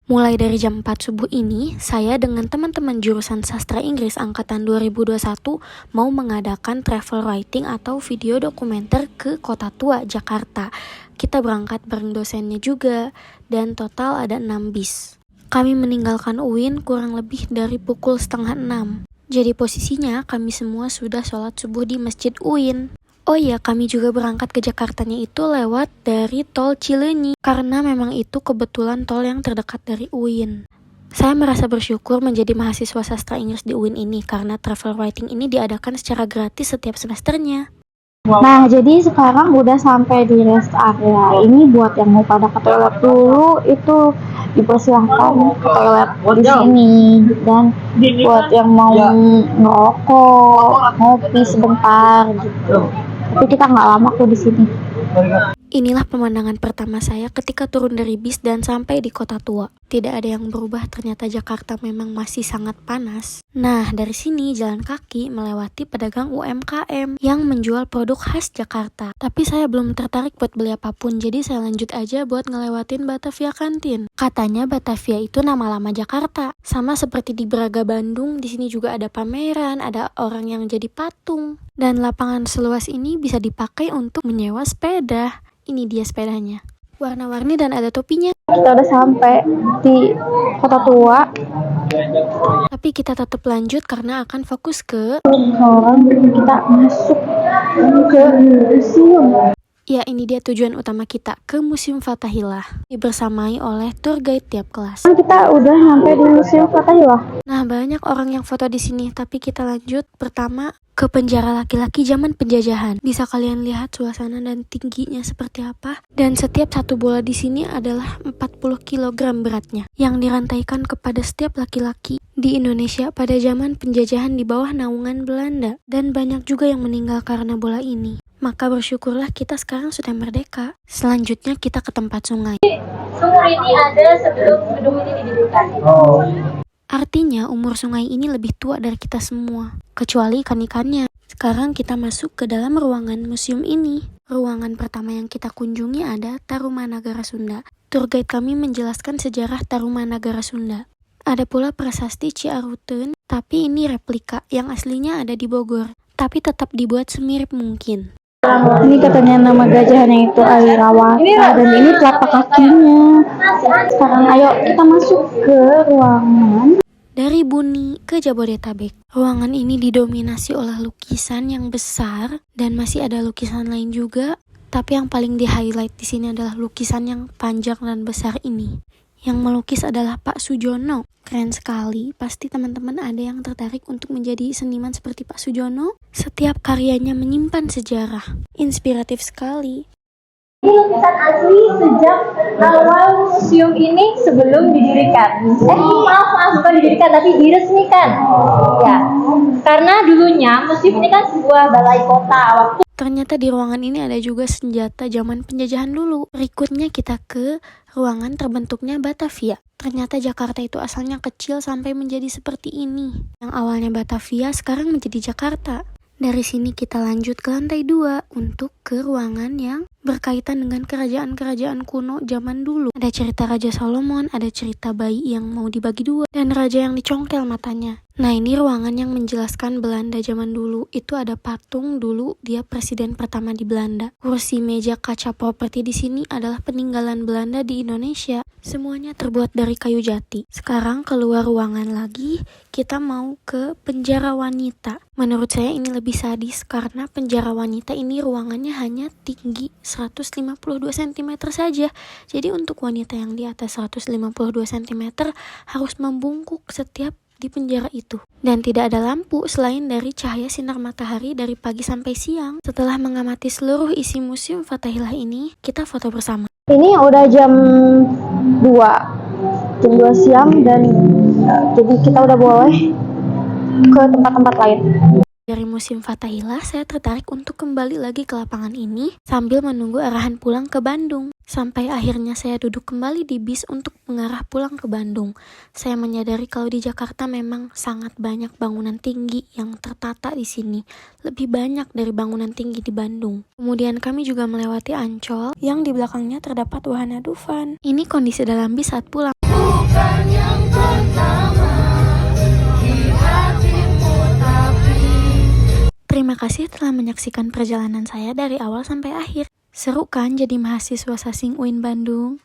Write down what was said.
Mulai dari jam 4 subuh ini, saya dengan teman-teman jurusan Sastra Inggris Angkatan 2021 mau mengadakan travel writing atau video dokumenter ke Kota Tua, Jakarta. Kita berangkat bareng dosennya juga, dan total ada 6 bis. Kami meninggalkan UIN kurang lebih dari pukul 5:30. Jadi posisinya kami semua sudah sholat subuh di Masjid UIN. Oh iya, kami juga berangkat ke Jakartanya itu lewat dari tol Cileunyi, karena memang itu kebetulan tol yang terdekat dari UIN. Saya merasa bersyukur menjadi mahasiswa sastra Inggris di UIN ini, karena travel writing ini diadakan secara gratis setiap semesternya. Nah, jadi sekarang udah sampai di rest area. Ini buat yang mau pada ke toilet dulu, itu dipersilahkan ke toilet di sini. Dan buat yang mau ngerokok, ngopi sebentar gitu. Tapi kita nggak lama kok di sini. Inilah pemandangan pertama saya ketika turun dari bis dan sampai di Kota Tua. Tidak ada yang berubah, ternyata Jakarta memang masih sangat panas. Nah, dari sini jalan kaki melewati pedagang UMKM yang menjual produk khas Jakarta. Tapi saya belum tertarik buat beli apapun, jadi saya lanjut aja buat ngelewatin Batavia Kantin. Katanya Batavia itu nama lama Jakarta. Sama seperti di Braga Bandung, di sini juga ada pameran, ada orang yang jadi patung. Dan lapangan seluas ini bisa dipakai untuk menyewa sepeda. Ini dia sepedanya, warna-warni dan ada topinya. Kita udah sampai di Kota Tua. Tapi kita tetap lanjut karena akan fokus ke kita masuk ke museum. Ya, ini dia tujuan utama kita, ke Museum Fathahillah. Dibersamai oleh tour guide tiap kelas. Kita udah sampai di Museum Fathahillah. Nah, banyak orang yang foto di sini, tapi kita lanjut pertama ke penjara laki-laki zaman penjajahan. Bisa kalian lihat suasana dan tingginya seperti apa. Dan setiap satu bola di sini adalah 40 kg beratnya, yang dirantaikan kepada setiap laki-laki di Indonesia pada zaman penjajahan di bawah naungan Belanda. Dan banyak juga yang meninggal karena bola ini. Maka bersyukurlah kita sekarang sudah merdeka. Selanjutnya kita ke tempat sungai. Sumur ini ada sebelum gedung ini didirikan. Artinya umur sungai ini lebih tua dari kita semua, kecuali ikan-ikannya. Sekarang kita masuk ke dalam ruangan museum ini. Ruangan pertama yang kita kunjungi ada Tarumanagara Sunda. Tour guide kami menjelaskan sejarah Tarumanagara Sunda. Ada pula prasasti Ciaruteun, tapi ini replika yang aslinya ada di Bogor, tapi tetap dibuat semirip mungkin. Ini katanya nama gajahnya itu Airawata dan ini telapak kakinya. Sekarang ayo kita masuk ke ruangan. Dari Buni ke Jabodetabek. Ruangan ini didominasi oleh lukisan yang besar dan masih ada lukisan lain juga. Tapi yang paling di-highlight di sini adalah lukisan yang panjang dan besar ini. Yang melukis adalah Pak Sujono. Keren sekali, pasti teman-teman ada yang tertarik untuk menjadi seniman seperti Pak Sujono. Setiap karyanya menyimpan sejarah. Inspiratif sekali. Ini lukisan asli sejak awal museum ini sebelum didirikan. Maaf, bukan didirikan tapi diresmikan. Ya, karena dulunya museum ini kan sebuah balai kota. Ternyata di ruangan ini ada juga senjata zaman penjajahan dulu. Berikutnya kita ke ruangan terbentuknya Batavia. Ternyata Jakarta itu asalnya kecil sampai menjadi seperti ini. Yang awalnya Batavia sekarang menjadi Jakarta. Dari sini kita lanjut ke lantai 2 untuk ke ruangan yang berkaitan dengan kerajaan-kerajaan kuno zaman dulu. Ada cerita Raja Solomon, ada cerita bayi yang mau dibagi dua, dan raja yang dicongkel matanya. Nah, ini ruangan yang menjelaskan Belanda zaman dulu. Itu ada patung dulu, dia presiden pertama di Belanda. Kursi, meja, kaca, properti di sini adalah peninggalan Belanda di Indonesia. Semuanya terbuat dari kayu jati. Sekarang keluar ruangan lagi, kita mau ke penjara wanita. Menurut saya ini lebih sadis karena penjara wanita ini ruangannya hanya tinggi 152 cm saja. Jadi untuk wanita yang di atas 152 cm harus membungkuk setiap di penjara itu. Dan tidak ada lampu selain dari cahaya sinar matahari dari pagi sampai siang. Setelah mengamati seluruh isi Museum Fathahillah ini, kita foto bersama. Ini udah jam 2 siang dan jadi kita udah boleh ke tempat-tempat lain. Dari Museum Fathahillah, saya tertarik untuk kembali lagi ke lapangan ini sambil menunggu arahan pulang ke Bandung. Sampai akhirnya saya duduk kembali di bis untuk mengarah pulang ke Bandung. Saya menyadari kalau di Jakarta memang sangat banyak bangunan tinggi yang tertata di sini. Lebih banyak dari bangunan tinggi di Bandung. Kemudian kami juga melewati Ancol yang di belakangnya terdapat wahana Dufan. Ini kondisi dalam bis saat pulang. Terima kasih telah menyaksikan perjalanan saya dari awal sampai akhir. Seru kan jadi mahasiswa Sasing UIN Bandung?